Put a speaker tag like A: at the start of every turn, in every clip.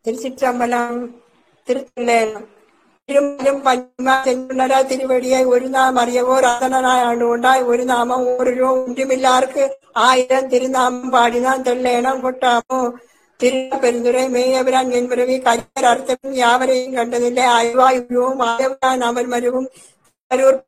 A: திருச்சிற்றம்பலம். திருத்தல்லேனம். திருமலும் பஞ்சுமா சென்றுணரா திருவடியை ஒரு நாம் அறியவோர் அதனாய் ஆண்டு கொண்டாய் ஒரு நாமம் ஓரிரோ ஒன்றுமில்லாருக்கு 1000 திருநாமம் பாடினான் தெல்லேனம் கொட்டாமோ. திரு பெருந்துரை மேயபிரான் என்பரவி கரியர் அர்த்தமும் யாவரையும் கண்டதில்லை ஆய்வாய் உருவும் ஆயவரான் அமர் மருவும்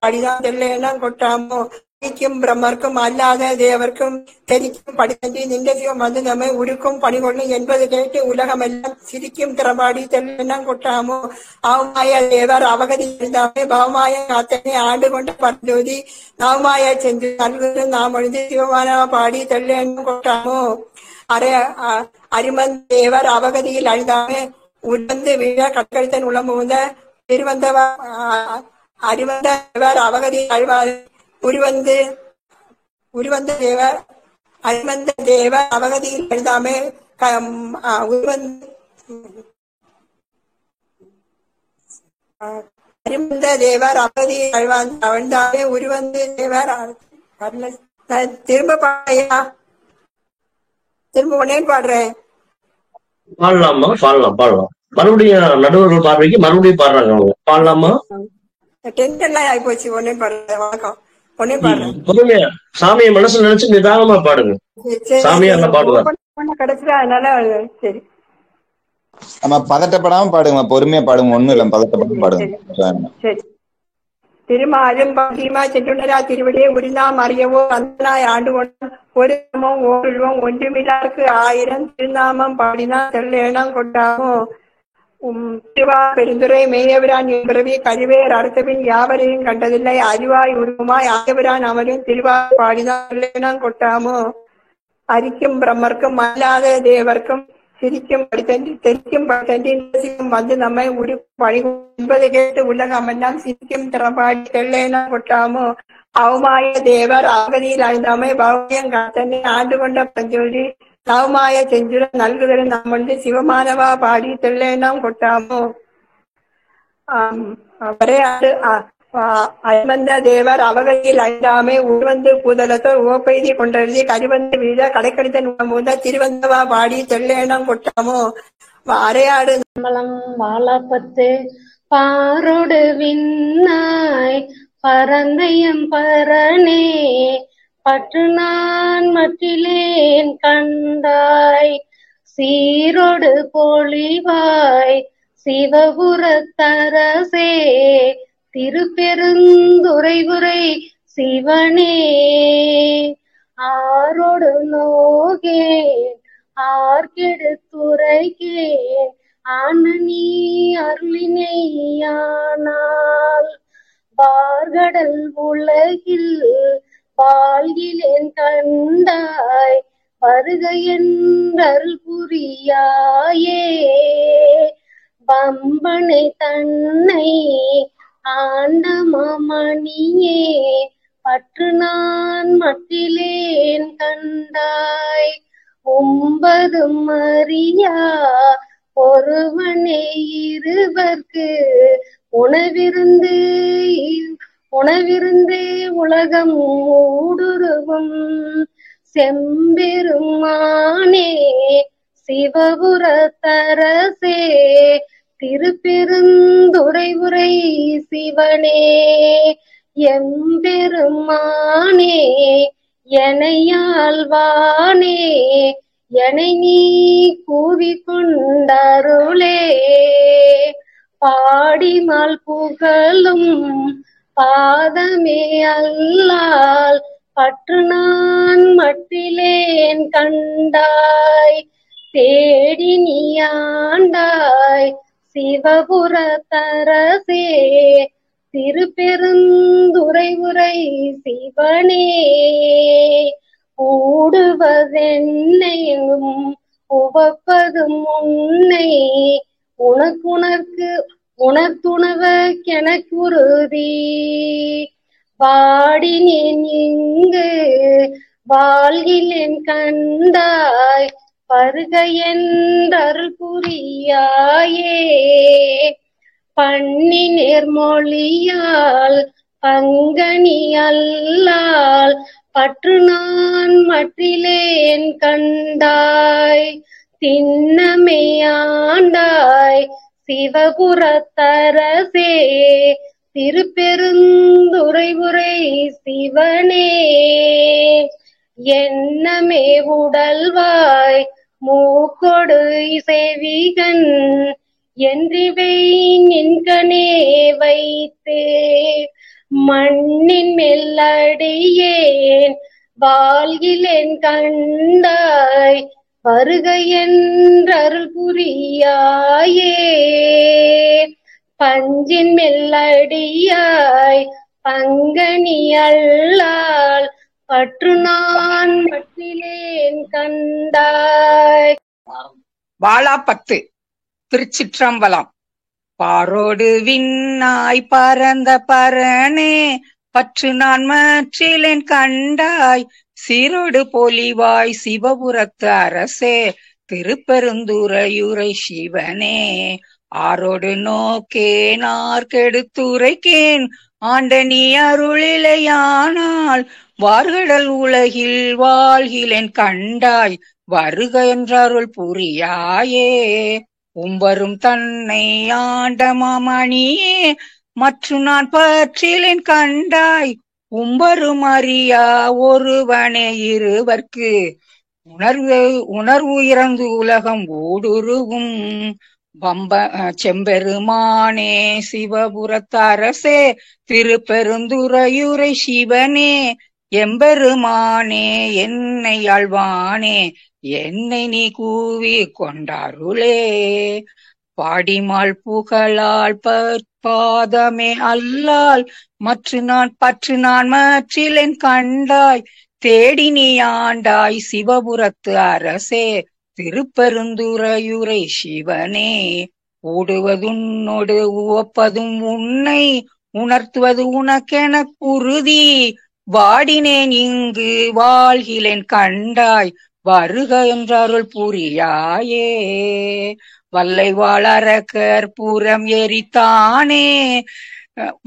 A: பாடினான் தெல்லேனம் கொட்டாமோ. க்கும் பிரம்மர்க்கும் அல்லாத தேவர்க்கும் தெரிக்கும் படித்தன்றி நின்ற சிவம் வந்து நம்மை உருக்கும் பணிகொள்ளும் என்பது கேட்டு உலகமெல்லாம் சிரிக்கும் திறமாடி தெல்லேனம் கொட்டாமோ. அவமாய தேவர் அவகதி இருந்தாமே பவமாய காத்தனை ஆண்டு கொண்ட பரஞ்சோதி நவமாய சென்று நல்கு நாம் ஒழிந்து சிவமான பாடி தெல்லேனம் கொட்டாமோ. அரிமந்த தேவர் அவகதியில் அழிந்தாமே உடந்து வீழ கற்கரித்தன் உளமுந்த திருவந்த அரிமந்த தேவர் அவகதியில் அழிவார் உருவந்த தேவர் அரிமந்த தேவர் அவகதியில் எழுதாமே அரிமந்த தேவர் அவகதியில் அழுந்தாமே உருவந்து தேவர் திரும்ப பாடையா திரும்ப உடனே பாடுறேன்.
B: பாடலாமா? பாடலாம். மறுபடியும் நடுவர்கள் பார்வைக்கு மறுபடியும் பாடுறாங்க. பாடலாமா?
A: டென்ஷன்லாம் ஆகி போச்சு. ஒன்னே பாடுறேன். வணக்கம். ஒன்னே பாடுறேன்.
B: பொறுமையா சாமியை மனசுல நினைச்சு நிதானமா பாடுங்க. சாமியா பாடுவார்
A: கடைசியா. அதனால சரி
C: நம்ம பதட்டப்படாம பாடுங்க. பொறுமையா பாடுங்க. ஒண்ணும் இல்ல, பதட்டப்படாம பாடுங்க.
A: சரி. திருமாலும் பகிமா சென்றுணரா திருவடியை உரிநாம் அறியவோ அந்தனாய் ஆண்டு கொண்டான் ஒரு நாமம் ஓருவம் ஒன்றுமில்லாருக்கு 1000 திருநாமம் பாடினா தெல்லேனம் கொண்டாமோ. திருவா பெருந்துரை மேயபிரான் என்பரவி கருவேர் அறுத்தபின் யாவரையும் கண்டதில்லை அறிவாய் உருவமாய் ஆயபிரான் அமரும் திருவா பாடினான் தெல்லேனம் கொட்டாமோ. அரிக்கும் பிரம்மர்க்கும் அல்லாத தேவர்க்கும் சிரிக்கும் படித்தன்றி தெரிக்கும் படித்தன்றி சிவம் வந்து நம்மை உரு பணி என்பதை கேட்டு உலகமெல்லாம் சிரிக்கும் திறப்பாடி தெல்லேனம் கொட்டாமோ. அவமாய தேவர் அவகதியில் அழிந்தாமை பவயம் காத்தனை ஆண்டு கொண்ட பஞ்சோதி நவமாய செஞ்சுர நல்குதல் நாம் வந்து சிவமானவா பாடி தெல்லேனம் கொட்டாமோ. அவரே அரிமந்த தேவர் அவகதியில் அழிந்தாமை உருவந்து பூதலத்தோர் ஓப்பெய்தி கொண்டெழுதி கரிவந்து வீழ கடைக்கடித்தன் உணமுந்த திருவந்தவா பாடி தெல்லேனம் கொட்டாமோ. அரையாடு
D: மலம் வாழப்பத்து பாரோடு விண்ணாய் பரந்தயம் பரணே பற்று நான் மற்றிலேன் கண்டாய் சீரோடு பொழிவாய் சிவபுரத்தரசே திருப்பெருந்துறைவுரை சிவனே. ஆரோடு நோகேன் ஆர்கெடுத்துரைக்கேன் ஆனனி அருளினையானால் பார்கடல் உலகில் வாழ்கிலேன் கண்டாய் வருக என்றருள் புரியாயே. பம்பனை தன்னை ஆண்ட மாமணியே பற்று நான் மட்டிலேன் கண்டாய் 9 அறியா ஒருவனே இருவர்க்கு உணவிருந்து உலகம் ஊடுருவும் செம்பெருமானே சிவபுரத்தரசே திருப்பெருந்துறைவுரை சிவனே. எம்பெருமானே எனையாழ்வானே எனை நீ கூவிக்கொண்டருளே. பாடிமால் புகழும் பாதமே அல்லால் பற்று நான் மட்டிலேன் கண்டாய் தேடி நீ ஆண்டாய் சிவபுரத்தரசே திருப்பெருந்துறைவுரை சிவனே. ஊடுவதென்னையும் உவப்பதும் உன்னை உணர்த்துணவக்கெனக்குருதி பாடினேன் இங்கு வாழ்கிலேன் கண்டாய் வருக என்றருள் புரியாயே. பண்ணி நேர்மொழியால் பங்கனி அல்லால் பற்று நான் மற்றிலேன் கண்டாய் திண்ணமையாண்டாய் சிவபுரத்தரசே திருப்பெருந்துறையுரை சிவனே எண்ணமே உடல்வாய் மூக்கொடு செவிகன் என்றிவை நின்கனே வைத்தே மண்ணின் மெல்லடியேன் வாழ்கிலேன் கண்டாய் வருக என்றருள் புரியாயே பஞ்சின் மெல்லடியாய் பங்கனி அல்லால் பற்று நான் பற்றிலேன் கண்டாய்.
E: வாழாப்பத்து. திருச்சிற்றம்பலம். பாரோடு விண்ணாய் பரந்த பரனே பற்று நான் மற்றிலேன் கண்டாய் சீரோடு பொலிவாய் சிவபுரத்து அரசே திருப்பெருந்துறையுரை சிவனே ஆரோடு நோக்கேன் ஆர்கெடுத்துரைக்கேன் ஆண்ட நீ அருளிலையானால் வார்கடல் உலகில் வாழ்கிலேன் கண்டாய் வருக என்றருள் புரியாயே உம்பரும் தன்னை ஆண்ட மாமணியே மற்றும் நான் பற்றிலேன் கண்டாய் உம்பரும் அறியா ஒருவனே இருவர்க்கு உணர்வு இறந்து உலகம் ஊடுருவும் செம்பெருமானே சிவபுரத்தரசே திருப்பெருந்துறையுரை சிவனே எம்பெருமானே என்னை ஆழ்வானே என்னை நீ கூவி கொண்டாருளே பாடிமாள் புகழால் பாதமே அல்லால் பற்று நான் மற்றிலேன் கண்டாய் தேடி நீ ஆண்டாய் சிவபுரத்து அரசே திருப்பெருந்துறையுரை சிவனே ஓடுவதுன்னோடு உவப்பதும் உன்னை உணர்த்துவது உனக்கென குருதி வாடினேன் இங்கு வாழ்கிலேன் கண்டாய் வருக என்றருள் புரியாயே வல்லை வாழறக்கர் புறம் எரித்தானே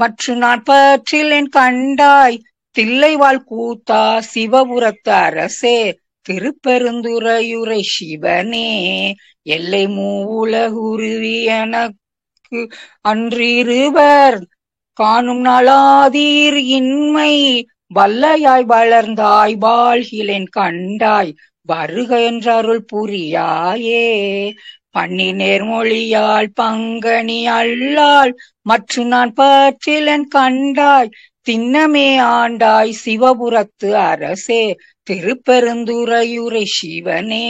E: மற்றும் நான் பற்றிலேன் கண்டாய் தில்லை வாழ் கூத்தா சிவபுரத்து அரசே திருப்பெருந்துறையுரை சிவனே எல்லை மூவுலகுருவி எனக்கு அன்றிருவர் காணும் நலாதீர் இன்மை வல்லையாய் வளர்ந்தாய் வாழ்கிலேன் கண்டாய் வருக என்றருள் புரியாயே பண்ணி நேர்மொழியால் பங்கனி அல்லால் மற்றும் நான் பற்றிலேன் கண்டாய் திண்ணமே ஆண்டாய் சிவபுரத்து அரசே திருப்பெருந்துறையுரை சிவனே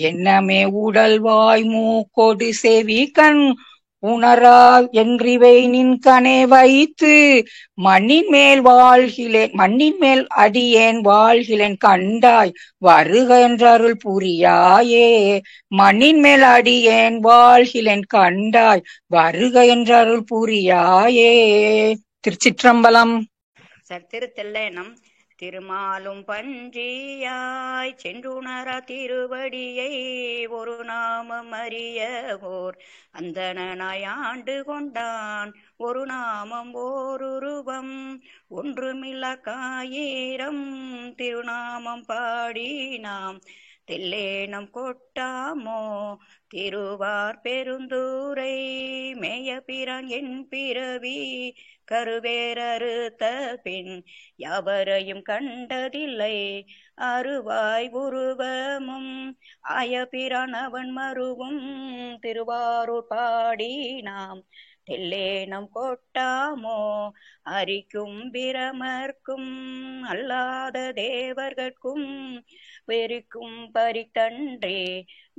E: என்னமே உடல்வாய் மூக்கொடு செவி கண் உணரா என்றிவை நின்கனே வைத்து மண்ணின் மேல் அடியேன் வாழ்கிலேன் கண்டாய் வருக என்றருள் புரியாயே மண்ணின் மேல் அடியேன் வாழ்கிலேன் கண்டாய் வருக என்றருள் புரியாயே. திருச்சிற்றம்பலம்.
F: திருத்தெல்லேனம். திருமாலும் பன்றியாய் சென்றுணரா திருவடியை ஒரு நாமம் அறியவோர் அந்தணனாய் ஆண்டு கொண்டான் ஒரு நாமம் ஓருருவம் ஒன்றுமில்ல காயிரம் திருநாமம் பாடி நாம் தெல்லேனம் கொட்டாமோ திருவார் பெருந்தூரை மேயபிரான் என் பிறவி கருவேரறுத்த பின் யாவரையும் கண்டதில்லை அருவாய் உருவமும் ஆயபிரான் அவன் மருவும் திருவாரூர் பாடி நாம் தெல்லேனம் கொட்டாமோ அரிக்கும் பிரமர்க்கும் அல்லாத தேவர்கட்கும் வெறிக்கும் பரித்தன்றே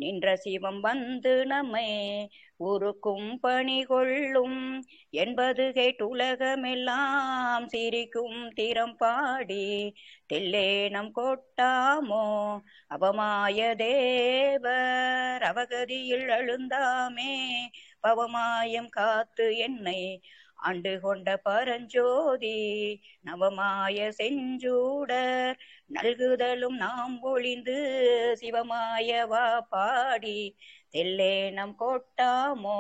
F: நின்ற சிவம் வந்து நம்மை உருக்கும் பணி கொள்ளும் என்பது கேட்டுலகமெல்லாம் சிரிக்கும் திறம் பாடி தெல்லேனம் கொட்டாமோ அவமாய தேவர் அவகதியில் அழுந்தாமே பவமாயம் காத்து என்னை ஆண்டு கொண்ட பரஞ்சோதி நவமாய செஞ்சூடர் நல்குதலும் நாம் ஒளிந்து சிவமாயவா பாடி தெல்லேனம் கொட்டாமோ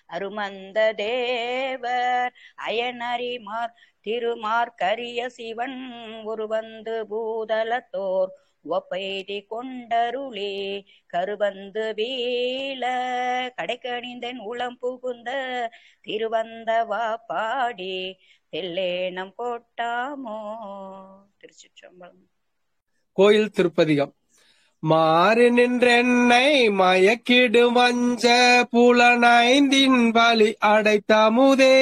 F: அருமந்த தேவர் அயனறிமார் திருமார்கரிய சிவன் ஒருவந்து பூதலத்தோர் ஒப்பெய்தி கொண்டருளே கருவந்து வீழ கடைக்கணிந்தன் உளம் புகுந்த திருவந்த வா பாடி தெல்லேனம் கொட்டாமோ. திருச்சிற்றம்பலம்.
G: கோயில் திருப்பதிகம். மாறி நின்றென்னை மயக்கிடு வஞ்ச புலனைந்தின் வழி அடைத்தமுதே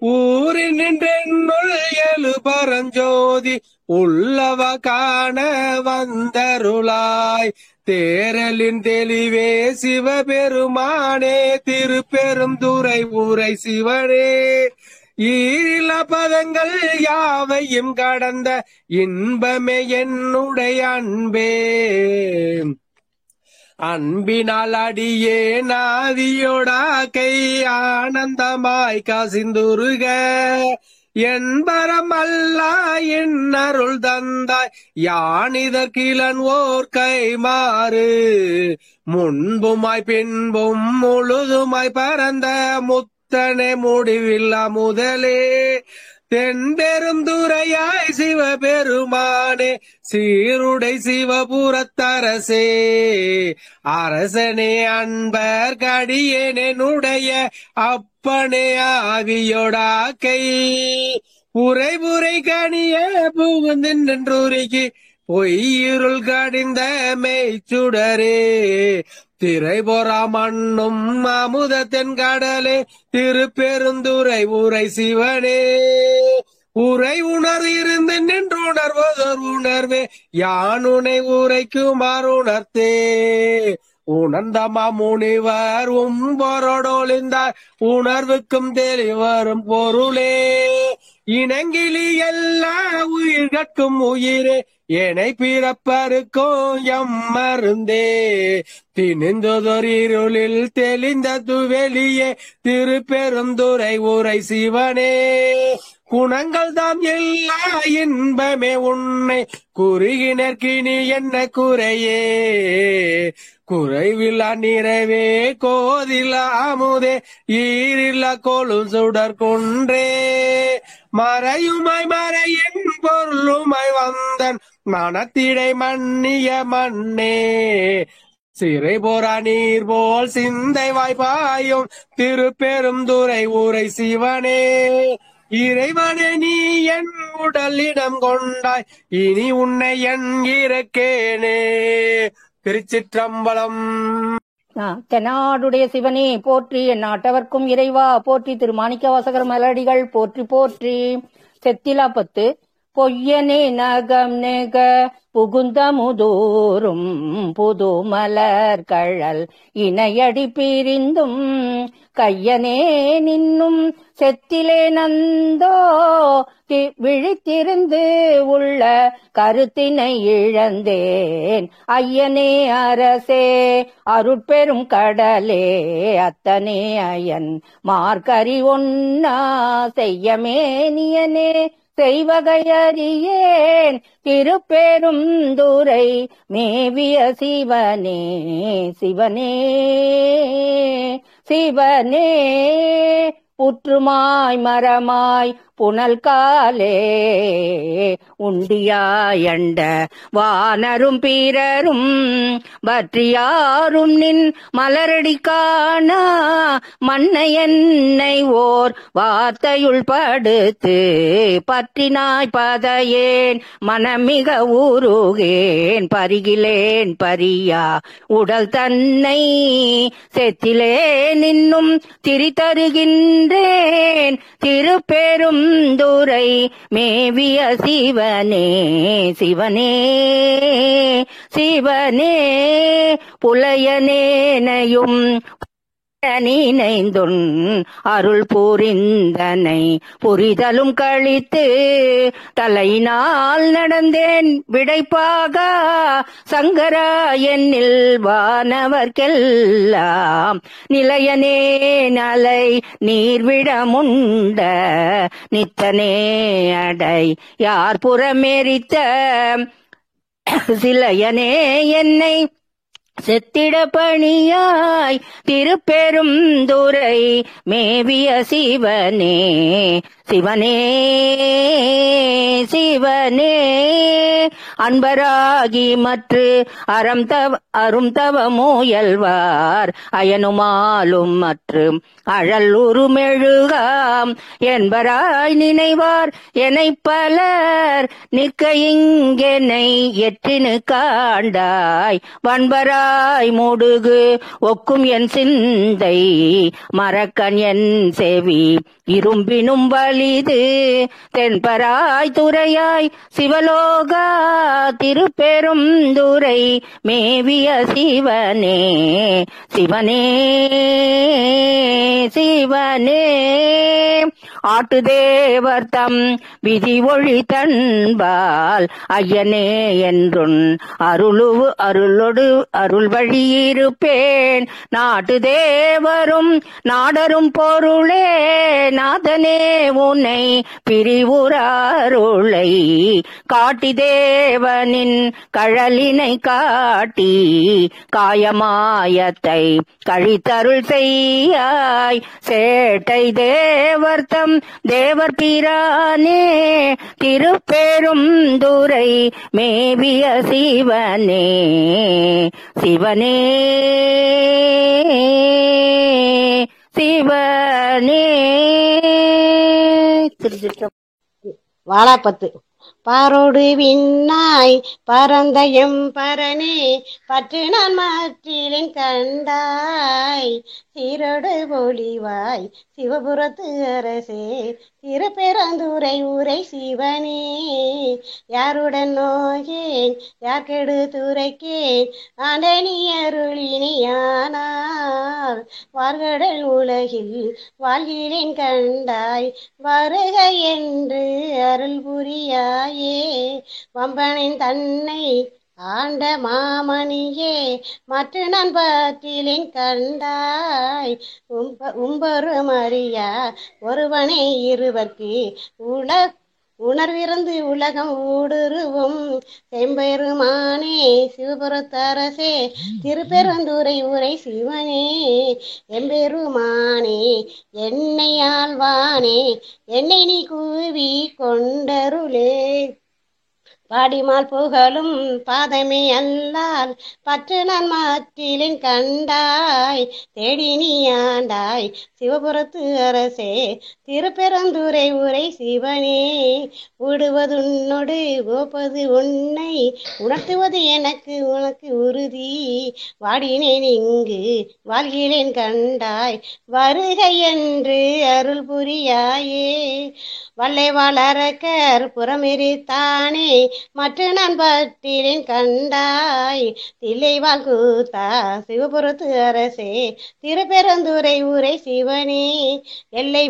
G: ஊறி நின்றென்னுள் எழு பரஞ்சோதி உள்ளவ காண வந்தருளாய் தேரலின் தெளிவே சிவபெருமானே திருப்பெருந்துறை ஊரை சிவனே ஈரில பதங்கள் யாவையும் கடந்த இன்பமே என்னுடைய அன்பே அன்பினால் அடியே நாதியோடா கை ஆனந்தமாய் கசிந்துருக என்பரம் அல்லா என் அருள் தந்தாய் யானிதற்கிலன் ஓர் கை மாறு முன்புமாய் பின்பும் முழுதுமாய் பரந்த முத்தனே முடிவில்லா முதலே தென்பெருந்துறையாய் சிவபெருமானே சீருடை சிவபுரத்தரசே அரசனே அன்பர் கடியேனுடைய அப்பனே ஆவியோடாக்கை உரை புரை கனிய புகுந்தென்றுருகி பொய்யிருள் கடிந்த மெய்ச்சுடரே திரைபொறா மண்ணும் அமுத தென்கடலே திருப்பெருந்துறை ஊரை சிவனே உரை உணர் இருந்து நின்று உணர்வதோர் உணர்வே யானுனை உரைக்கும் அருணர்த்தே உணர்ந்தமா முனிவர் உம்பொருளொழிந்தார் உணர்வுக்கும் தெளிவரும் பொருளே இனங்கிலி எல்லா உயிர்கட்கும் உயிரே என்னை பிறப்பருக்கும் எம் மருந்தே திணிந்ததொரு இருளில் தெளிந்த துவெளியே திருப்பெருந்துறை ஊரை சிவனே குணங்கள் தாம் எல்லா இன்பமே உன்னை குறுகினர்கினி என்ன குறையே குறைவில்லா நிறைவே கோதிலா அமுதே ஈரில்லா கொழும் சுடர் கொன்றே மறையுமாய் மறையின் பொருளுமாய் வந்தன் மனத்திடை மன்னிய மண்ணே சிறை போரா நீர் போல் சிந்தை வாய்ப்பாயும் திருப்பெருந்துறை ஊரை சிவனே இறைவனே நீ என் உடலிடம் கொண்டாய் இனி உன்னை என் இருக்கேனே. திருச்சிற்றம்பலம்.
E: தென்னாடுடைய சிவனே போற்றி, என் நாட்டவர்க்கும் இறைவா போற்றி, திருமாணிக்க வாசகர் மலடிகள் போற்றி போற்றி. செத்திலா 10. பொய்யனே நகம் நெக புகுந்த முதூரும் புது மலர் கழல் இணையடி பிரிந்தும் கையனே நின்னும் செத்திலே நந்தோ விழித்திருந்து உள்ள கருத்தினை இழந்தேன் ஐயனே அரசே அருட்பெரும் கடலே அத்தனே அயன் மார்கரி ஒன்னா செய்யமே நியனே செய்வகையறியேன் திருப்பெரும் துறை மேவிய சிவனே சிவனே சிவனே புற்றுமாய் மரமாய் புனல் காலே உண்டியாயண்ட வானரும் பீரரும் பற்றியாரும் நின் மலரடி காணா மன்னை என்னை ஓர் வார்த்தையுள் படுத்து பற்றினாய் பதையேன் மனமிக ஊருகேன் பருகிலேன் பரியா உடல் தன்னை செத்திலே நின்னும் திரிதருகின்றேன் திருப்பெரும் துறை மேவிய சிவனே சிவனே சிவனே புலையனேனையும் நினைந்துன் அருள் புரிந்தனை புரிதலும் கழித்து தலையினால் நடந்தேன் விடைப்பாக சங்கரா என்னில் வானவர்க்கெல்லாம் நிலையனே நலை நீர்விடமுண்ட நித்தனே அடை யார் புறமெரித்த சிலையனே என்னை செத்திட பணியாய் திருப்பெருந்துறை மேவிய சிவனே சிவனே சிவனே அன்பராகி மற்று அரும்தவ முயல்வார் அயனுமாலும் மற்றும் அழல் உருமெழுகாம் என்பராய் நினைவார் என்னை பலர் நிற்க இங்கெனை எற்றினு காண்டாய் வன்பராய் மூடுகு ஒக்கும் என் சிந்தை மறக்கன் என் செவி இரும்பினும் வலிது தென்பராய் துறையாய் சிவலோகா திருப்பெருந்துறை மேவிய சிவனே சிவனே சிவனே ஆட்டுதேவர் தம் விதி ஒளி தன்பால் ஐயனே என்றுன் அருளொடு அருள் வழியிருப்பேன் நாட்டு தேவரும் நாடரும் பொருளே நாதனே உன்னை பிரிவுறாருளை காட்டி தேவனின் கழலினை காட்டி காயமாயத்தை கழித்தருள் செய்யாய் சேட்டை தேவர்த்தம் தேவர் பிரானே திருப்பெருந்துறை மேவிய சிவனே சிவனே சிவனே.
H: வாழாப்பத்து பாரோடு விண்ணாய் பரந்தயம் பரனே பற்று நான் மாற்றிலேன் கண்டாய் சீரோடு பொலிவாய் சிவபுரத்து அரசே திருப்பெருந்துறை ஊரை சிவனே யாருடன் நோகேன் யார் கெடு துரைக்கேன் ஆண்டனி அருளினியானால் வார்கடல் உலகில் வாழ்கிறேன் கண்டாய் வருக என்று அருள் புரியாயே வம்பனின் தன்னை ஆண்ட மாமணியே மற்ற நான் பற்றிலேன் கண்டாய் உம்பரும் அறியா ஒருவனே இருவர்க்கு உணர்விருந்து உலகம் ஊடுருவும் செம்பெருமானே சிவபுரத்தரசே திருப்பெருந்துறை ஊரை சிவனே எம்பெருமானே என்னை ஆழ்வானே என்னை நீ கூவி கொண்டருளே பாடிமால் புகழும் பாதமே அல்லால் பற்று நான் மாற்றிலேன் கண்டாய் தேடி நீ ஆண்டாய் சிவபுரத்து அரசே திருப்பெருந்துறை ஊரை சிவனே விடுவதுன்னொடு கோப்பது உன்னை உணர்த்துவது எனக்கு உனக்கு உறுதி வாடினேன் இங்கு வாழ்கிறேன் கண்டாய் வருக என்று அருள் புரியாயே வல்லை வளரக்கர் புறமெரித்தானே மற்ற நான் பற்றிலேன் கண்டாய் தில்லைவாழ் கூத்தா சிவபுரத்து அரசே திருப்பெருந்துறை ஊரை சிவனே எல்லை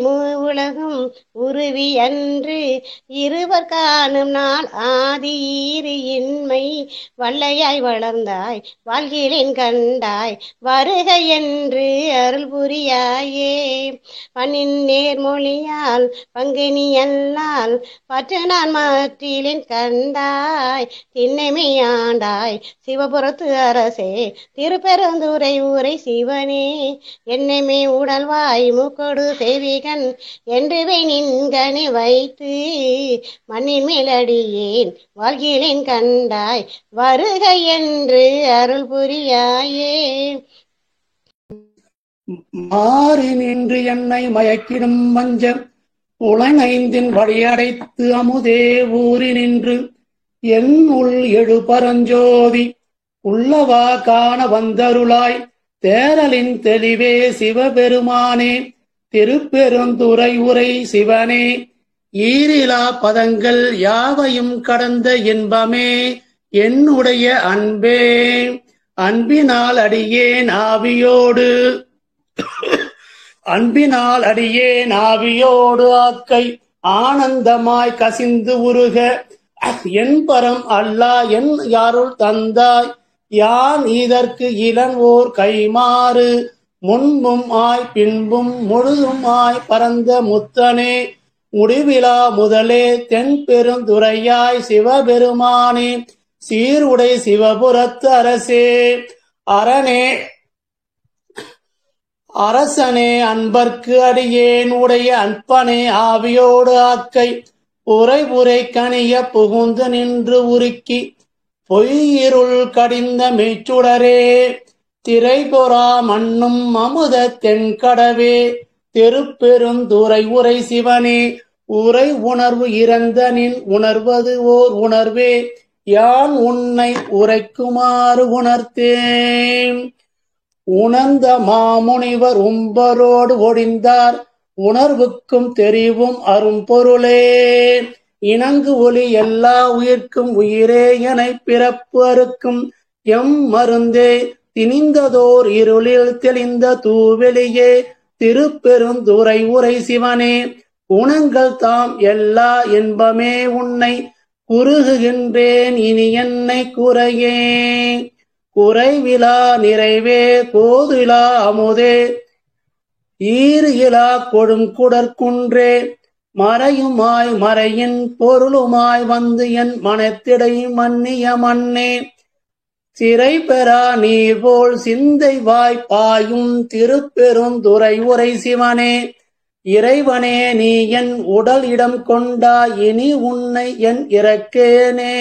H: உலகும் உருவி அன்று இருவர் காணும் நாள் ஆதி ஈறு இன்மை வல்லையாய் வளர்ந்தாய் வாழ்கிறேன் கண்டாய் வருக என்று அருள் புரியாயே பன்னின் நேர்மொழியால் பங்கினி அல்லால் பற்று நான் மாற்றிலேன் கண்டாய் திண்ணைமை ஆண்டாய் சிவபுரத்து அரசே திருப்பெருந்துறை ஊரை சிவனே என்னைமே உடல்வாய் மூக்கொடு சேவிகன் என்றுவை நின்கனை வைத்து மண்ணின் மேலடியேன் வாழ்கிறேன் கண்டாய் வருக என்று அருள் புரியாயே
I: மாறி நின்று என்னை மயக்கிடும் மஞ்சம் உலகைந்தின் வழியடைத்து அமுதே ஊறி நின்று என் உள் எழு பரஞ்சோதி உள்ளவா காண வந்தருளாய் தேரலின் தெளிவே சிவபெருமானே திருப்பெருந்துறை உரை சிவனே ஈரிலா பதங்கள் யாவையும் கடந்த இன்பமே என்னுடைய அன்பே அன்பினால் அடியேன் ஆவியோடு ஆக்கை ஆனந்தமாய் கசிந்து உருக என் பரம் அல்லா என் யாருள் தந்தாய் யான் இதற்கு இளன் ஓர் கைமாறு முன்பும் ஆய் பின்பும் முழுதும் ஆய் பரந்த முத்தனே முடிவிலா முதலே தென் பெருந்துறையாய் சிவபெருமானே சீருடை சிவபுரத்து அரசே அரணே அரசனே அன்பர்க்கு அடியேன் உடைய அன்பனே ஆவியோடு ஆக்கை உரை உரை கனிய புகுந்து நின்று உருக்கி பொய்யிருள் கடிந்த மெய்ச்சுடரே திரைபொறா மண்ணும் அமுத தென்கடவே திருப்பெருந்துறை உரை சிவனே உரை உணர்வு இறந்த நின் உணர்வது ஓர் உணர்வே யான் உன்னை உரைக்குமாறு உணர்த்தேன். உணர்ந்த மாமுனிவர் உம்பரோடு ஒடிந்தார் உணர்வுக்கும் தெரிவும் அரும்பொருளே இணங்கு ஒளி எல்லா உயிர்க்கும் உயிரே என பிறப்பு அறுக்கும் எம் மருந்தே திணிந்ததோர் இருளில் தெளிந்த தூவெளியே திருப்பெருந்துறை உரை சிவனே குணங்கள் தாம் எல்லா என்பமே உன்னை குறுகுகின்றேன் இனி என்னை குறையே குறைவிலா நிறைவே கோதிலா அமுதே ஈறு இலா கொடும் குடற்குன்றே மறையுமாய் மறையின் பொருளுமாய் வந்து என் மனத்திடை மன்னிய மண்ணே சிறை பெறா நீர் போல் சிந்தை வாய்ப்பாயும் திருப்பெருந்துறை உரை சிவனே இறைவனே நீ என் உடல் இடம் கொண்டா இனி உன்னை என் இறக்கேனே.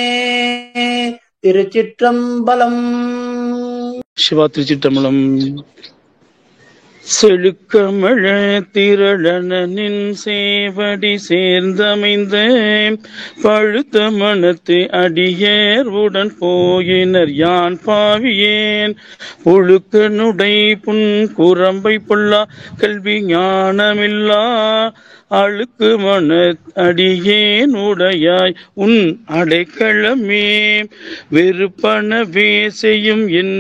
I: திருச்சிற்றம்பலம்.
J: சிவா திருச்சிற்றம்பலம். செழுக்கமழ திரளனின் சேவடி சேர்ந்தமைந்த பழுத்த மனத்து அடியேர் உடன் போயினர் யான் பாவியேன் ஒழுக்கனுடை புன் குரம்பை பொல்லா கல்வி ஞானமில்லா அழுக்கு மன அடியேன் உடையாய் உன் அடைக்கலமே வெறுப்பனவே செய்யும் என்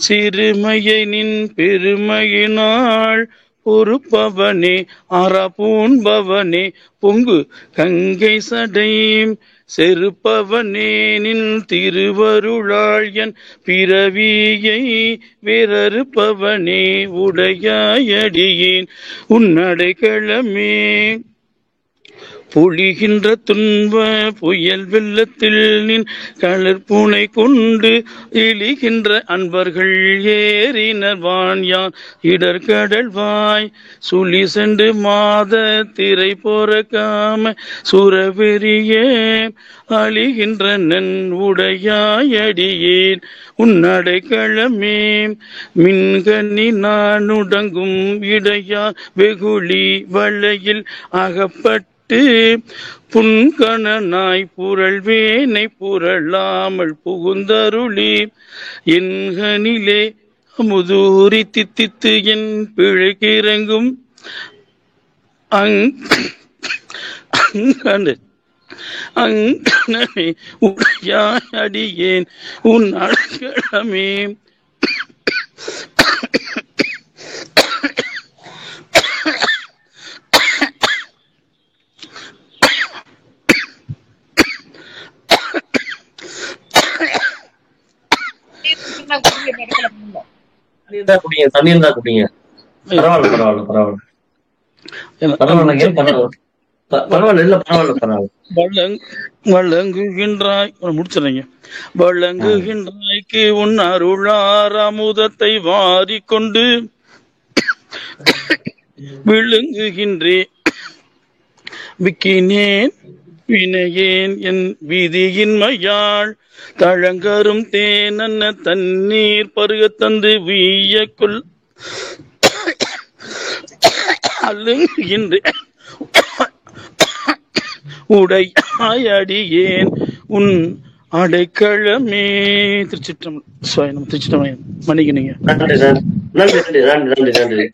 J: சிறுமையை நின் பெருமையினாள் பொறுப்பவனே அறப்பூன்பவனே பொங்கு கங்கை சடையும் செருப்பவனே நின் திருவருளாள் என் பிறவியை வேறறுப்பவனே உடையாயடியேன் உன்னடைக்கலமே பொழிகின்ற துன்ப புயல் வெள்ளத்தில் நின் களற்பூனை கொண்டு இழிகின்ற அன்பர்கள் ஏறினர் வான் யான் இடர்கடல்வாய் சுழி சென்று மாத திரை பொறக்காம சுரவெறியே அழிகின்ற நன் உடையாயடியேன் உன்னடைக்கலமே மின்கண்ணி நான் உடங்கும் இடையார் வெகுளி வளையில் அகப்பட்டு புன்கணனாய் புரள்வேனை புரளாமல் புகுந்தருளி என்கனிலே அமுதூரி தித்தித்து என் பிழைக்கிறங்கும் அங்கனே உடையாடியேன் உன் அடைக்கலமே
B: தண்ணீர் தான் குடிங்க. பரவாயில்ல பரவாயில்ல பரவாயில்ல பரவாயில்ல இல்ல பரவாயில்ல.
J: வழங்குகின்றாய் முடிச்சிடுறீங்க. வழங்குகின்றாய்க்கு உன் அருளார் அமுதத்தை வாரிக்கொண்டு விழுங்குகின்றே விக்கினேன் வினையேன் என் விதியின்மையாள் தழங்கரும் தேனன்ன தண்ணீர் பருக தந்து வீயக்குள் அழுங்குகின்றேன் உடையாயடியேன் உன் அடைக்கலமே. திருச்சிற்றம்பலம். மன்னிக்கணுங்க.
B: நன்றி நன்றி நன்றி நன்றி நன்றி.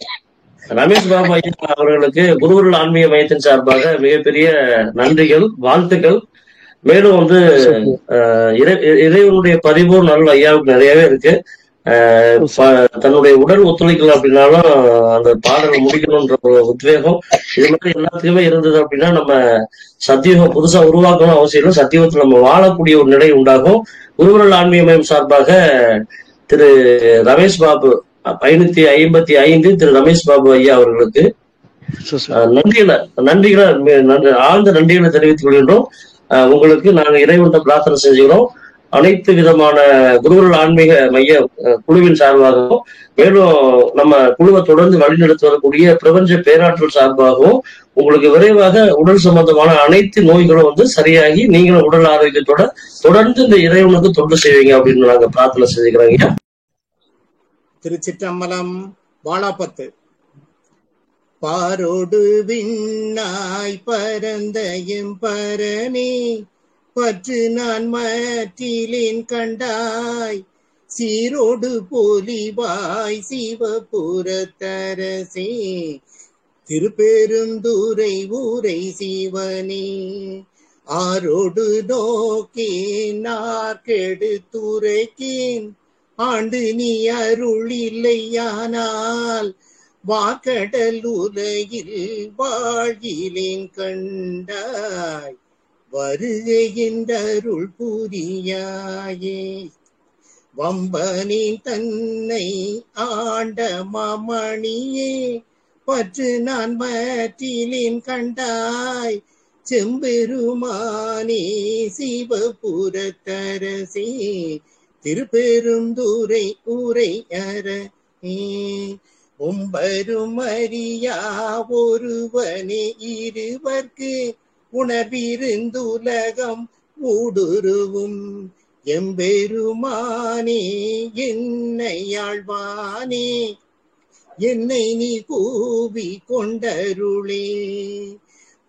B: ரமேஷ் பாபு ஐயா அவர்களுக்கு குருகுருள் ஆன்மீக மையத்தின் சார்பாக மிகப்பெரிய நன்றிகள், வாழ்த்துக்கள். மேலும் இறைவனுடைய பதிவு நல்ல ஐயாவுக்கு நிறையவே இருக்கு. தன்னுடைய உடல் ஒத்துழைக்கல அப்படின்னாலும் அந்த பாடலை முடிக்கணும்ன்ற ஒரு உத்வேகம் இது மாதிரி எல்லாத்துக்குமே இருந்தது அப்படின்னா நம்ம சத்தியுகம் புதுசா உருவாக்கணும் அவசியம் இல்லை. சத்தியுகத்தில் நம்ம வாழக்கூடிய ஒரு நிலை உண்டாகும். குருகுருள் ஆன்மீக மையம் சார்பாக திரு ரமேஷ் பாபு 555 திரு ரமேஷ் பாபு ஐயா அவர்களுக்கு ஆழ்ந்த நன்றிகளை தெரிவித்துக் கொள்கின்றோம். உங்களுக்கு நாங்கள் இறைவன் பிரார்த்தனை செஞ்சுக்கிறோம். அனைத்து விதமான குருகுல ஆன்மீக மைய குழுவின் சார்பாகவும், மேலும் நம்ம குழுவை தொடர்ந்து வழிநடத்தி வரக்கூடிய பிரபஞ்ச பேராற்றல் சார்பாகவும் உங்களுக்கு விரைவாக உடல் சம்பந்தமான அனைத்து நோய்களும் சரியாகி நீங்களும் உடல் ஆரோக்கியத்தோட தொடர்ந்து இந்த இறைவனுக்கு தொண்டு செய்வீங்க அப்படின்னு நாங்க பிரார்த்தனை செஞ்சுக்கிறோங்க.
K: திருச்சிற்றம்பலம். வாழாப்பத்து. பாரோடு விண்ணாய் பரந்த எம்பரனே, பற்று நான் மற்றிலேன் கண்டாய், சீரோடு போலிவாய் சிவபுரத்தரசே, திருப்பெருந்துறை ஊரை சிவனே, ஆரோடு நோக்கேன் நாற்கெடுத்துரைக்கேன், ஆண்டு நீ அருள் இல்லையானால் வாக்கடல் உலகில் வாழ்கிலேன் கண்டாய், வருகையின்றருள் புரியாயே. வம்பனின் தன்னை ஆண்ட மாமணியே, பற்று நான் மற்றிலேன் கண்டாய், செம்பெருமானே சிவபுரத்தரசே, திருப்பெருந்துறை ஊரை அரணே, உம்பரும் அறியா ஒருவனே இருவர்க்கு உணர்விருந்துலகம் ஊடுருவும் எம்பெருமானே என்னை ஆழ்வானே, என்னை நீ கூவி கொண்டருளே,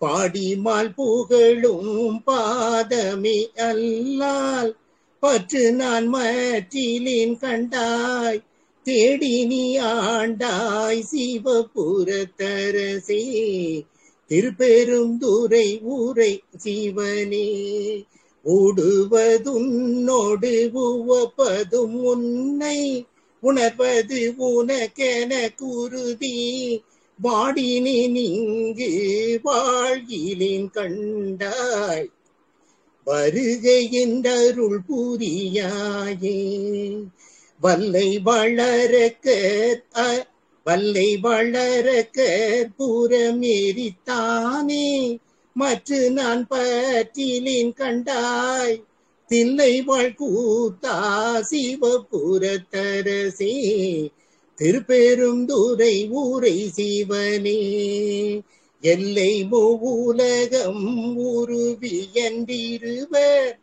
K: பாடிமால் புகழும் பாதமே அல்லால் பற்று நான் மற்றிலேன் கண்டாய், தேடி நீ ஆண்டாய் சிவபுரத்தரசே, திருப்பெருந்துறை ஊரை சிவனே, ஊடுவதுன்னோடு உவப்பதும் உன்னை உணர்வது உனக்கென குருதி, வாடினேன் இங்கு வாழ்கிலேன் கண்டாய், வருகையின்றருள் புரியாயே. வல்லை வளரக்க புறமேறித்தானே, மற்ற நான் பற்றிலேன் கண்டாய், தில்லை வாழ்கூத்தா சிவபுரத்தரசே, திருப்பெருந்துறை ஊரை சிவனே, எல்லை மூலகம் உருவியன்றிருவர்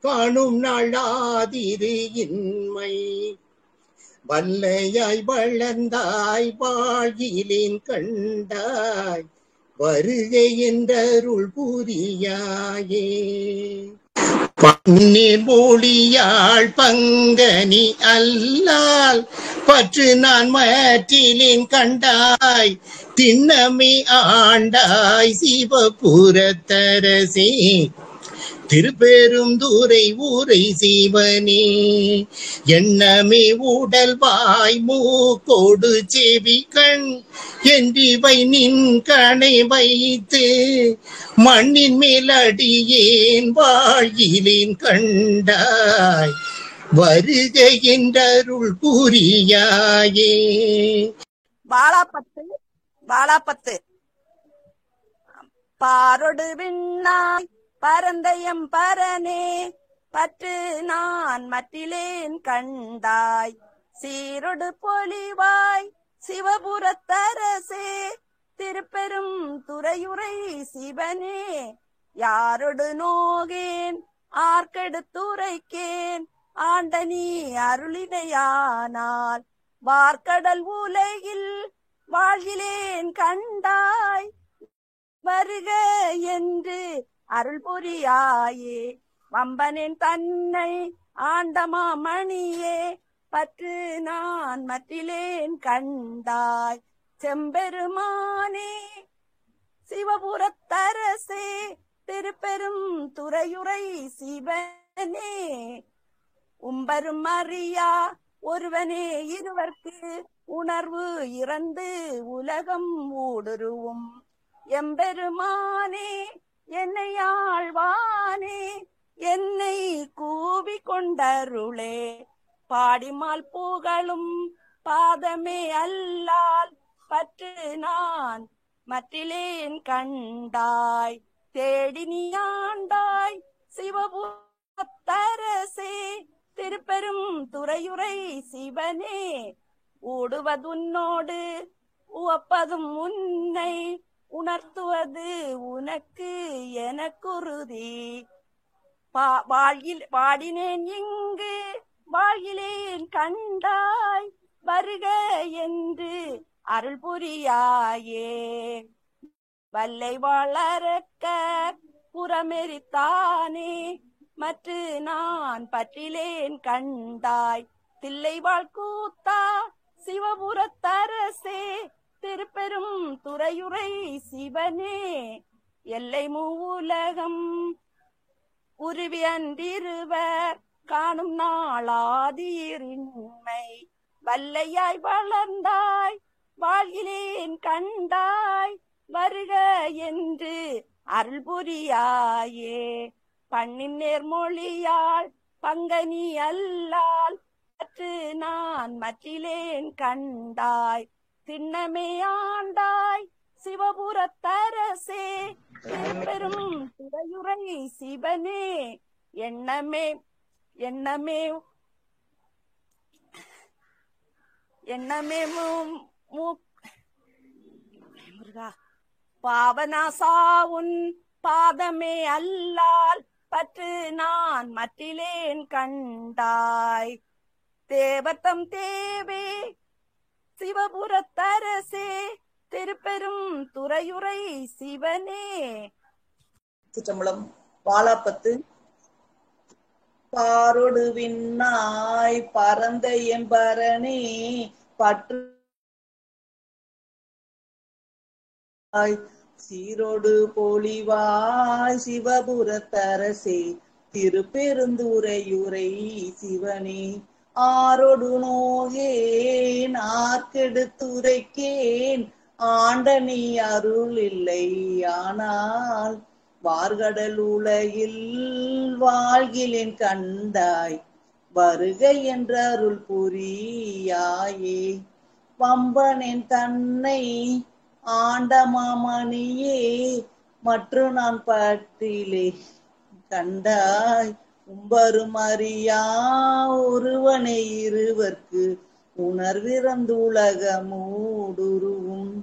K: காணும் நாளாதிரு இன்மை, வல்லையாய் வளர்ந்தாய் வாழ்கிலேன் கண்டாய், வருகை என்றருள் புரியாயே. பன்னீர் மொழியாள் பங்கனி அல்லால் பற்று நான் மற்றிலேன் கண்டாய், திண்ணமே ஆண்டாய் சிவபுரத்தரசே, திருப்பெருந்துறை ஊரை சிவனே, எண்ணமே உடல் வாய் மூக்கோடு செவி கண் என்றிவை நின் கணை வைத்து, மண்ணின் மேலடியேன் வாழ்கிலேன் கண்டாய், வருகை என்றருள் புரியாயே.
L: வாழாப்பத்து. பாரொடு விண்ணாய் பரந்தயம் பரனே, பற்று நான் மற்றிலேன் கண்டாய், சீரொடு பொலிவாய் சிவபுரத்தரசே, திருப்பெரும் துறையுரை சிவனே, யாரொடு நோகேன் ஆர்க்கெடுத்துரைக்கேன், ஆண்ட நீ அருளினையானால் வார்க்கடல் உலகில் வாழ்கிலேன் கண்டாய், வருக என்று அருள் புரியாயே. வம்பனின் தன்னை ஆண்டமா மணியே, பற்று நான் மற்றிலேன் கண்டாய், செம்பெருமானே சிவபுரத்தரசே, திருப்பெரும் துறையுரை சிவனே, உம்பரும் அறியா ஒருவனே இருவர்க்கு உணர்வு இறந்து உலகம் ஊடுருவும் எம்பெருமானே என்னை ஆழ்வானே, என்னை கூவி கொண்டருளே, பாடிமால் புகழும் பாதமே அல்லால் பற்று நான் மற்றிலேன் கண்டாய், தேடி நீ ஆண்டாய் சிவபுரத்தரசே, சிவபுரத்தரசே திருப்பெரும் துறையுரை சிவனே ஓடுவதுன்னோடு உவப்பதும் உன்னை உணர்த்துவது உனக்கு எனக்குறுதி பாடினேன் இங்கு வாழ்கிலேன் கண்டாய் வருக என்று அருள் புரியாயே வல்லை வளரக்க புறமெரித்தானே மற்ற நான் பற்றிலேன் கண்டாய் தில்லை வாழ்க்கூத்தா சிவபுரத்தரசே திருப்பெரும் துறையுரை சிவனே எல்லை மூலகம் உருவி அன்றிருவர் காணும் நாளாதீரின்மை வல்லையாய் வளர்ந்தாய் வாழ்கிலேன் கண்டாய் வருக என்று அருள் புரியாயே பண்ணின் நேர்மொழியால் பங்கனி அல்லால் பற்று நான் மற்றிலேன் கண்டாய் திண்ணமே ஆண்டாய் சிவபுரத்தரசே பெரும் துறையுரை சிவனே எண்ணமே எண்ணமே எண்ணமே முருகா பாவனாசா உன் பாதமே அல்லால் பற்று நான் மற்றிலேன் கண்டாய் தேவத்தம் தேவே சிவபுரத்தரசே திருப்பெரும் துறையுரை சிவனே.
M: சிற்றம்பலம். வாழாப்பத்து. பாரொடு விண்ணாய் பரந்த எம்பரணே பற்று சீரோடு பொலிவாய் சிவபுரத்தரசே திருப்பெருந்துறையுரை சிவனே ஆரோடு நோகேன் ஆர்க்கெடுத்துரைக்கேன் ஆண்டனி அருள் இல்லை ஆனால் வார்கடல் உலகில் வாழ்கிலேன் கண்டாய் வருக என்ற அருள் புரியாயே வம்பனேன் தன்னை ஆண்ட மாமணியே மற்றும் நான் பட்டிலே கண்டாய் உம்பரும் அறியா ஒருவனை இருவர்க்கு உணர்விறந்து உலகமூடுருவும்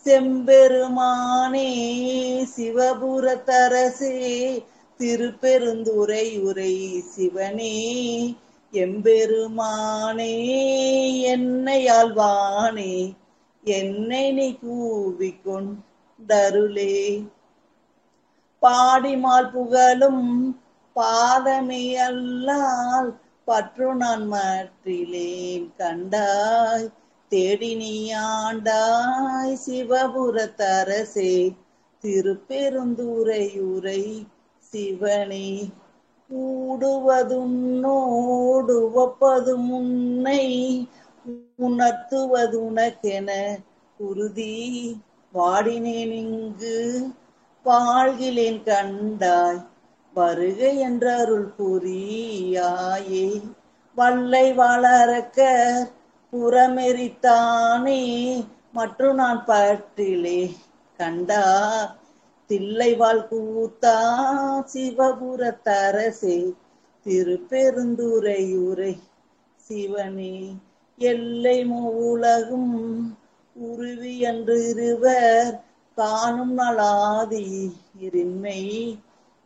M: செம்பெருமானே சிவபுரத்தரசே திருப்பெருந்துறையுரை சிவனே எம்பெருமானே என்னை ஆழ்வானே என்னை நீ கூவிக்கொண்டருளே பாடிமால் புகழும் பாதமே அல்லால் பற்று நான் மற்றிலேன் கண்டாய் தேடி நீ ஆண்டாய் சிவபுரத்தரசே திருப்பெருந்துறையுரை சிவனே கூடுவதுன்னோடு ஒப்பதும் உன்னை உணர்த்துவது உனக்கென உறுதி வாடினேன் இங்கு வாழ்கிலேன் கண்டாய் வருக என்ற அருள் புரியாயே வல்லை வளரக்க புறமெரித்தானே மற்றும் நான் பற்றிலே கண்டா தில்லை வாழ்க்கூத்தா சிவபுரத்தரசே திருப்பெருந்துறையுரை சிவனே எல்லை மூலகும் உருவி என்று இருவர் காணும் நலாதி இருண்மை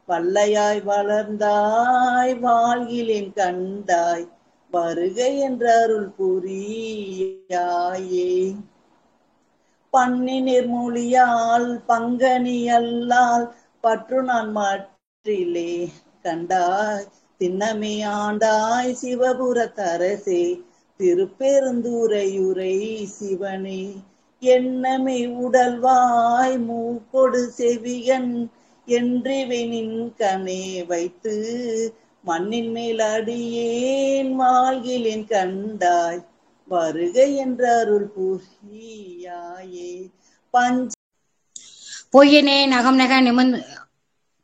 M: பல்லையாய் வளர்ந்தாய் வாழ்கிலேன் கண்டாய் வருக என்ற அருள் புரியாயே பண்ணி நிர்மொழியால் பங்கனி அல்லால் பற்று நான் மற்றிலே கண்டாய் திண்ணமே ஆண்டாய் சிவபுரத்தரசே திருப்பெருந்துறையுரை சிவனே எண்ணமே உடல்வாய் மூக்கொடு செவிகன் என்றிவனின் கனே வைத்து மண்ணின் மேல் அடியேன் வாழ்கிலேன் கண்டாய் வருக என்ற அருள் புரியாயே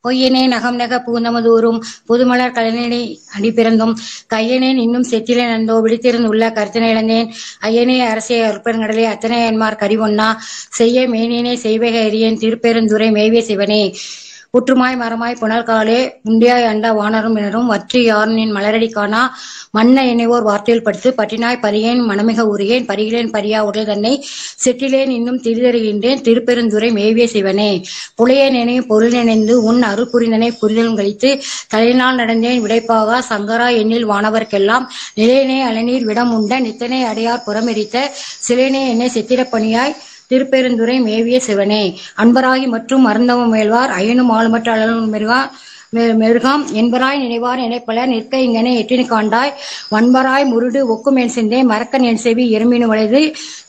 N: பொய்யனே நகம் நக பூந்தமதூரும் புதுமலர் கலைஞனை அடிப்பிறந்தும் கையனேன் இன்னும் செத்திலே நந்தோ விழித்திருந்து உள்ள கருத்தினை இழந்தேன் ஐயனே அரசே அற்பங்கடலே அத்தனையன்மார் கரிவொன்னா செய்ய மேனியனே செய்வக எரியேன் திருப்பெருந்துறை மேவிய சிவனே புற்றுமாய் மரமாய் புனல்காலே உண்டியாய் அண்ட வானரும் எனரும் வற்றி யாருனின் மலரடி காணா மன்ன என்னைவோர் வார்த்தையில் படுத்து பற்றினாய் பரியேன் மனமிக உரியேன் பரிகிலேன் பரியா உடல் தன்னை செற்றிலேன் இன்னும் திரிதருகின்றேன் திருப்பெருந்துறை மேவிய சிவனே புலையே நினைவு பொருள் நினைந்து உன் அருள் புரிந்தனை புரிதலும் கழித்து தலையினால் நடந்தேன் விடைப்பாகா சங்கரா எண்ணில் வானவர்க்கெல்லாம் நிலையினை அலநீர் விடம் உண்ட நித்தனை அடையார் புறமெரித்த சிலைனே என்னை செத்திடப் பணியாய் திருப்பெருந்துறை மேவிய சிவனே அன்பராகி மற்றும் மறந்தவம் மேல்வார் அயனும் ஆளுமற்ற அழலும் மெருகாம் என்பராய் நினைவார் நினைப்பலர் நிற்க இங்கனே எட்டினு காண்டாய் வன்பராய் முருடு ஒக்கும் என் சிந்தே மறக்கன் என் செவி எறும்பினு வளைது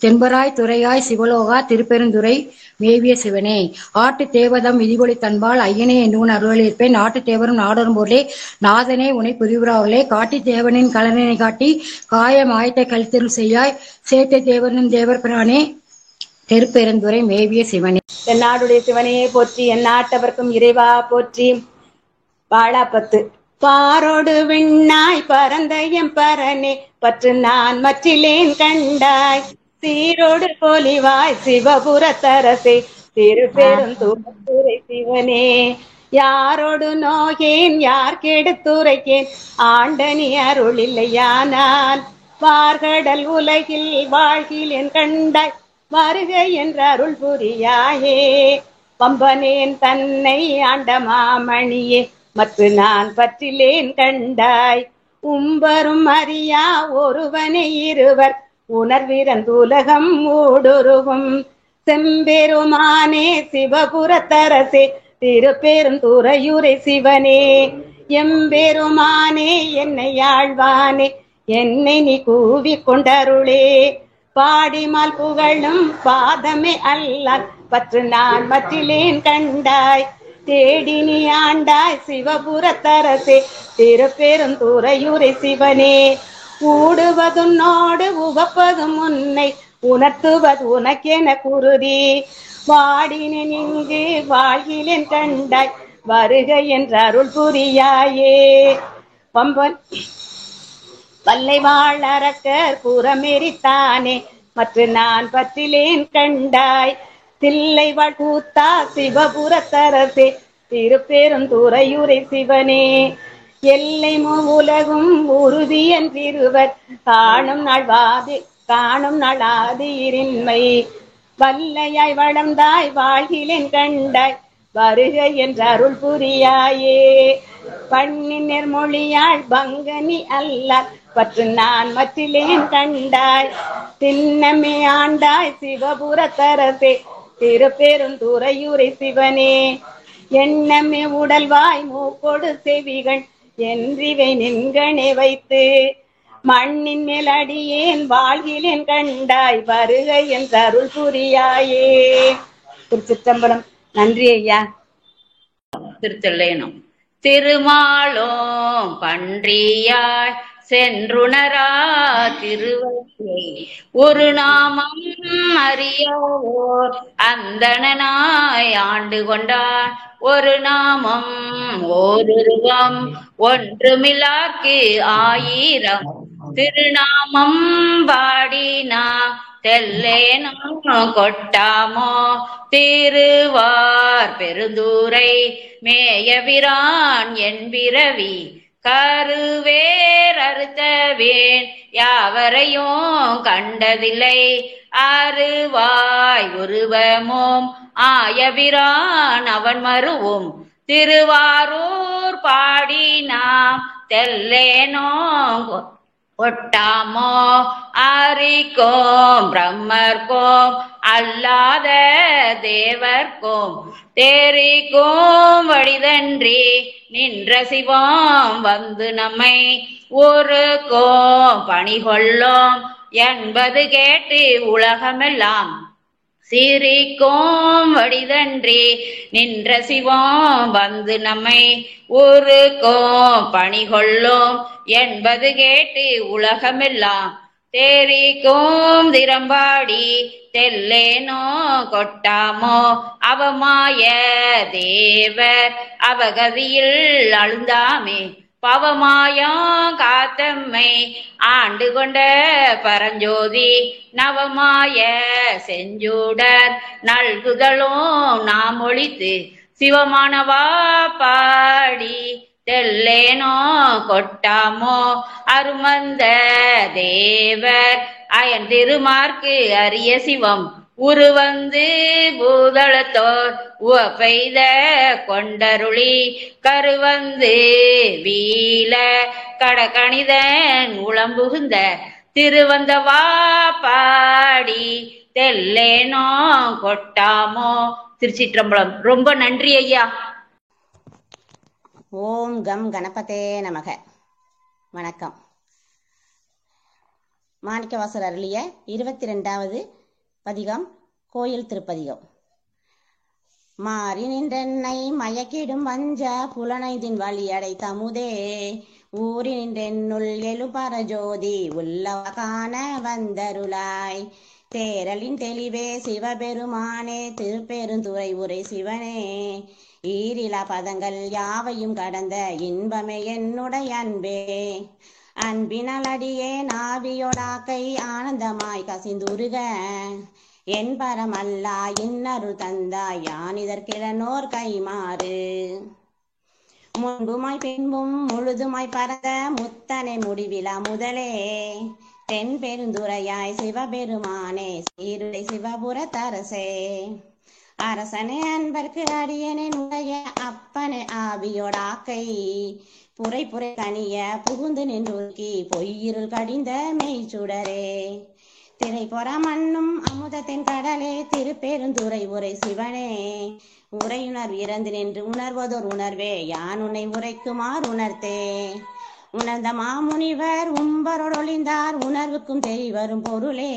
N: தென்பராய் துறையாய் சிவலோகா திருப்பெருந்துறை மேவிய சிவனே ஆட்டு தேவதம் விதிபொலி தன்பால் ஐயனே என்று அருளிருப்பேன் நாட்டு தேவரும் நாடரும் போலே நாதனே உனை புரிவுறாவலே காட்டி தேவனின் கலனினை காட்டி காயம் ஆயத்தை கழித்தருள் செய்யாய் சேட்டை தேவனும் தேவர் பிரானே திருப்பெருந்துறை மேவிய சிவனே
O: என் நாடுடைய சிவனையே போற்றி என் நாட்டவர்க்கும் இறைவா போற்றி. வாழாப்பத்து பாரோடு விண்ணாய் பரந்த எம் பரனே பற்று நான் மற்றிலேன் கண்டாய் சீரோடு பொலிவாய் சிவபுரத்தரசே திருப்பெருந்துறை சிவனே யாரோடு நோகேன் யார் கெடுத்துரைக்கேன் ஆண்டனி அருள் இல்லையானால் வார்கடல் உலகில் வாழ்கிலேன் கண்டாய் வருக என்ற அருள் புரியாயே பம்பனேன் தன்னை ஆண்ட மாமணியே மற்ற நான் பற்றிலேன் கண்டாய் உம்பரும் அறியா ஒருவனை இருவர் உணர்விறந்துலகம் ஊடுருவும் செம்பெருமானே சிவபுரத்தரசே திருப்பெருந்துறையுரை சிவனே எம்பெருமானே என்னை ஆழ்வானே என்னை நீ கூவி கொண்டருளே பாடிமால் புகழும் பாதமே அல்லால் பற்று நான் மற்றிலேன் கண்டாய் தேடி நீ ஆண்டாய் சிவபுரத்தரசே திருப்பெருந்துறையுரை சிவனே ஊடுவதுன்னோடு உவப்பதும் உன்னை உணர்த்துவது உனக்கென குருதி வாடினேன் இங்கு வாழ்கிலேன் கண்டாய் வருக என்ற அருள் புரியாயே பம்பன் வல்லை வாழறக்கர் புறமெரித்தானே மற்ற நான் பற்றிலேன் கண்டாய் தில்லை வாழ் கூத்தா சிவபுரத்தரசே திருப்பெருந்துறையுரை சிவனே எல்லை உலகும் உறுதியன் திருவர் காணும் நாளாது இரின்மை வல்லையாய் வளர்ந்தாய் வாழ்கிலேன் கண்டாய் வருக என்ற அருள் புரியாயே பண்ணின் நெர்மொழியாள் பங்கனி அல்லால் பற்று நான் மற்றிலேன் கண்டாய் திண்ணமே ஆண்டாய் சிவபுரத்தரசே திருப்பெருந்துறையுரை சிவனே எண்ணமே உடல்வாய் மூக்கொடு செவிகள் என்றிவை நின்கணே வைத்து மண்ணின் மேல் அடியேன் வாழ்கிலேன் கண்டாய் வருக என்ற அருள் புரியாயே. திருச்சிற்றம்பலம். நன்றி ஐயா.
F: திருத்தல்லேனும் திருமாலோம் பன்றியாய் சென்றுணரா திருவடியை ஒரு நாமம் அறியோர் அந்தணனாய் ஆண்டு கொண்டார் ஒரு நாமம் ஓருருவம் ஒன்றுமில்லார்க்கு ஆயிரம் திருநாமம் பாடினா தெல்லேனோ கொட்டாமோ திருவார் பெருந்தூரை மேயபிரான் என்பிரவி கருவேர் அறுத்தவேன் யாவரையும் கண்டதில்லை அருவாய் உருவமோம் ஆயபிரான் அவன் மருவும் திருவாரூர் பாடினாம் தெல்லேனோ ஒட்டாமோ ஆரிக்கோம் பிரம்மர்கோம் அல்லாத தேவர்கோம் தேரிக்கும் வழிதன்றி நின்ற சிவம் வந்து நம்மை ஊருக்கோம் பணிகொள்ளோம் என்பது கேட்டு உலகமெல்லாம் சீரிக்கும் வடிதன்றி நின்ற சிவம் வந்து நம்மை ஊருக்கோம் பணிகொள்ளோம் என்பது கேட்டு உலகமெல்லாம் தேரிக்கும் திறம்பாடி தெல்லேனோ கொட்டாமோ அவமாய தேவர் அவகதியில் அழுந்தாமே பவமாயம் காத்தம்மை ஆண்டு கொண்ட பரஞ்சோதி நவமாய செஞ்சூடர் நல்குதலும் நாம் ஒழித்து சிவமானவா பாடி தெல்லேனோ கொட்டாமோ அருமந்த தேவர் அயன் திருமார்க்கு அரிய சிவம் உருவந்து பூதளத்தோர் உவப்பெய்த கொண்டருளி கருவந்து வீல கடகணிதன் உளம்புகுந்த திருவந்தவா பாடி தெல்லேனோ கொட்டாமோ. திருச்சிற்றம்பலம். ரொம்ப நன்றி ஐயா.
O: ஓம் கம் கணபதே நமக. வணக்கம். மாணிக்கவாசகர் அருளிய 22வது பதிகம் கோயில் திருப்பதிகம். மாறி நின்றென்னை மயக்கிடும் வஞ்ச புலனைதின் வழியடை தமுதே ஊறி நின்றென்னுள் எழுபர ஜோதி உள்ளவ காண வந்தருளாய் தேரலின் தெளிவே சிவபெருமானே திருப்பெருந்துறை உரை சிவனே ஈரிலா பதங்கள் யாவையும் கடந்த இன்பமே என்னுடைய அன்பே அன்பினால் அடியே நாவியோடாக்கை ஆனந்தமாய் கசிந்துருக என் பரமல்லா இன்னருள் தந்தாய் யான் இதற்கிழனோர் கைமாறு முன்புமாய் பின்பும் முழுதுமாய் பரந்த முத்தனை முடிவிலா முதலே தென் பெருந்துரையாய் சிவபெருமானே சீருடை சிவபுரத்தரசே அரசனே அன்பர்க்கு அடியனின் உடைய அப்பனே ஆவியோடாக்கை புரை புரை கனிய புகுந்து நின்றுக்கி பொய்யிருள் கடிந்த மெய்ச்சுடரே திரைபொற மண்ணும் அமுதத்தின் கடலே திருப்பெருந்துறை உரை சிவனே உரையுணர்வு இறந்து நின்று உணர்வதோர் உணர்வே யான் உன்னை உரைக்குமாறு உணர்த்தே உணர்ந்த மாமுனிவர் உம்பரொழிந்தார் உணர்வுக்கும் தெரிவரும் பொருளே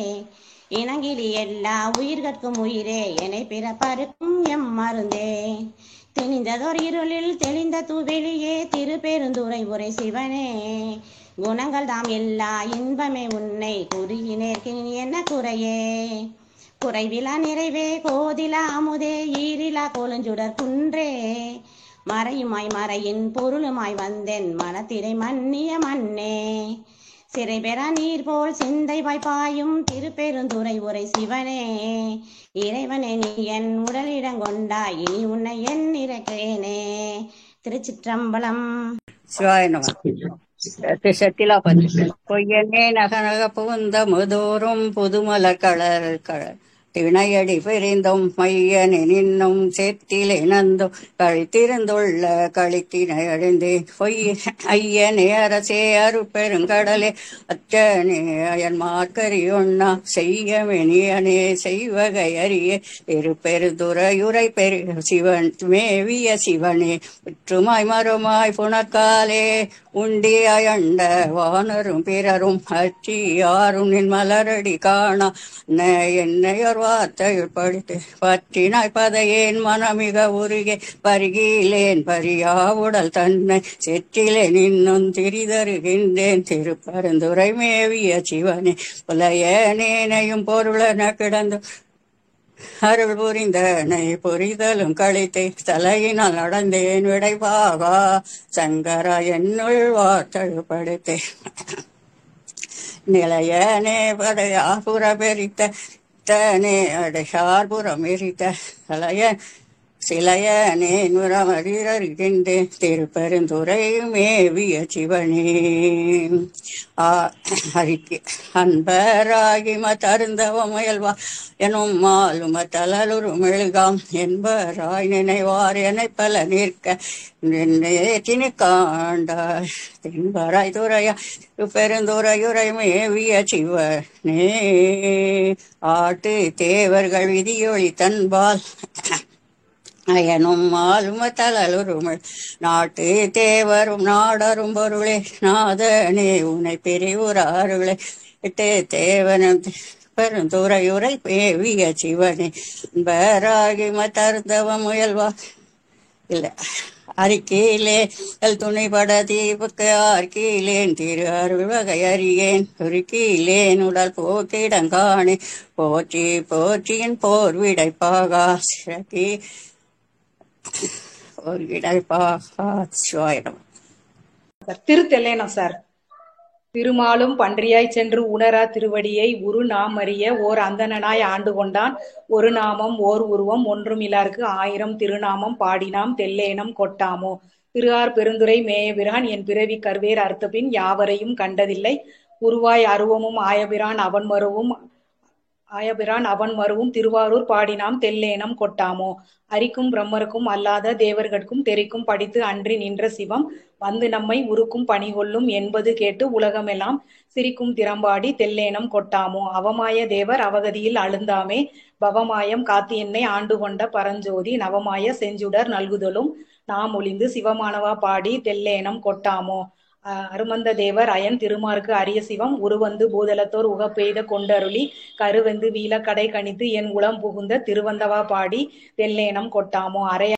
O: இனங்கிலி எல்லா உயிர்கட்கும் உயிரே என்னை பிறப்பருக்கும் எம் மருந்தே திணிந்ததோர் இருளில் தெளிந்த தூவெளியே திருப்பெருந்துறை உரை சிவனே குணங்கள் தாம் எல்லா இன்பமே உன்னை குறுகினேற்கு என்ன குறையே குறைவிலா நிறைவே கோதிலா அமுதே ஈரிலா கோலஞ்சுடர் குன்றே மறையுமாய் மறையின் பொருளுமாய் வந்தேன் மனத்திரை மன்னிய மண்ணே சிறை பெற நீர் போல் சிந்தை வாய்ப்பாயும் திருப்பெருந்துறை உரை சிவனே இறைவனே நீ என் உடலிடங்கொண்டாய் இனி உன்னை என் இறக்கேனே. திருச்சிற்றம்பலம்.
E: சிவாய நம. சத்திலாபதி. பொய்யனே நகநக புகுந்த முதோறும் புதுமலர் கலர் திணையடி பிரிந்தும் மையனே நின்னும் சேத்திலே நந்தும் கழித்திருந்துள்ள கழித்தினை அழிந்தேன் பொய் ஐயனே அரசே அருட்பெருங்கடலே அச்சனே அயன் மார்க்கரி ஒன்னா செய்யமெனியனே செய்வகை அறியே பெருதுரையுரை பெரு சிவன் மேவிய சிவனே உற்றுமாய் மறுமாய் புனக்காலே உண்டியண்ட வானரும் பிறரும் அச்சி யாரும் நின் மலரடி காணா என்னையொரு வார்த்தையுள் படித்து பற்றினாய் பதையேன் மனமிக உருகே பருகிலேன் பரியா உடல் தன்னை செற்றிலேன் இன்னும் திரிதருகின்றேன் திருப்பரந்துரை மேவிய சிவனே புலையனேனையும் பொருளென கிடந்து அருள் புரிந்தனை புரிதலும் கழித்தே தலையினால் நடந்தேன் விடைபாகா சங்கரா என்னுள் வார்த்தழு படுத்தே நிலையனே படையா புற பெரித்த தனே அடையார்புறம் எரித்த தலைய சிலையனே நுரமறிகின்றேன் திருப்பெருந்துரை மேவிய சிவனே அறிக்கை அன்பராகி மருந்தவ முயல்வா எனும் மாலும தளலுரு மெழுகாம் என்பராய் நினைவார் என்னை பல நிற்க தினு காண்டாய் தென்பராய் துறையா பெருந்துரையுரை மேவிய சிவனே ஆட்டு தேவர்கள் விதியொளி தன்பால் அயனும் மாலும தளலுருமல் நாட்டு தேவரும் நாடரும் பொருளே நாதனே உனை பெரிவுராருளே இட்டே தேவனும் பெருந்துரையுரை மேவிய சிவனே பராகி மருந்தவ முயல்வா இல்ல அறிக்கையிலே துணைபட தீபுக்கு ஆர்க்கிலேன் திரு அருள் வகை அறியேன் உருக்கிலேன் உடல் போக்கிடங்காணே போற்றி போற்றியின் போர் விடைப்பாகா சிறக்கி ஒரு விடைப்பாகா சிவாயிடம்.
P: திருத்தெல்லேனா சார் திருமாலும் பன்றியாய்ச் சென்று உணரா திருவடியை உரு நாமறிய ஓர் அந்தணனாய் ஆண்டு கொண்டான். ஒரு நாமம் ஓர் உருவம் ஒன்றுமிலார்க்கு 1000 திருநாமம் பாடினாம் தெல்லேனம் கொட்டாமோ. திருஆர் பெருந்துரை மேயபிரான் என் பிறவி கர்வேர் அறுத்தபின் யாவரையும் கண்டதில்லை. உருவாய் அருவமும் ஆயபிரான் அவன் மருவும் திருவாரூர் பாடினாம் தெல்லேனம் கொட்டாமோ. அரிக்கும் பிரம்மருக்கும் அல்லாத தேவர்கட்கும் தெரிக்கும் படித்து அன்றி நின்ற சிவம் வந்து நம்மை உருக்கும் பணிகொள்ளும் என்பது கேட்டு உலகமெல்லாம் சிரிக்கும் திறம்பாடி தெல்லேனம் கொட்டாமோ. அவமாய தேவர் அவகதியில் அழுந்தாமே பவமாயம் காத்து என்னை ஆண்டு கொண்ட பரஞ்சோதி நவமாய செஞ்சுடர் நல்குதலும் நாம் ஒளிந்து சிவமானவா பாடி தெல்லேனம் கொட்டாமோ. அருமந்த தேவர் அயன் திருமார்க்கு அரிய சிவம் உருவந்து பூதலத்தோர் உகப்பெய்த கொண்டருளி கருவந்து வீலக்கடை கணித்து என் உளம் புகுந்த திருவந்தவா பாடி தெல்லேனம் கொட்டாமோ. அரையா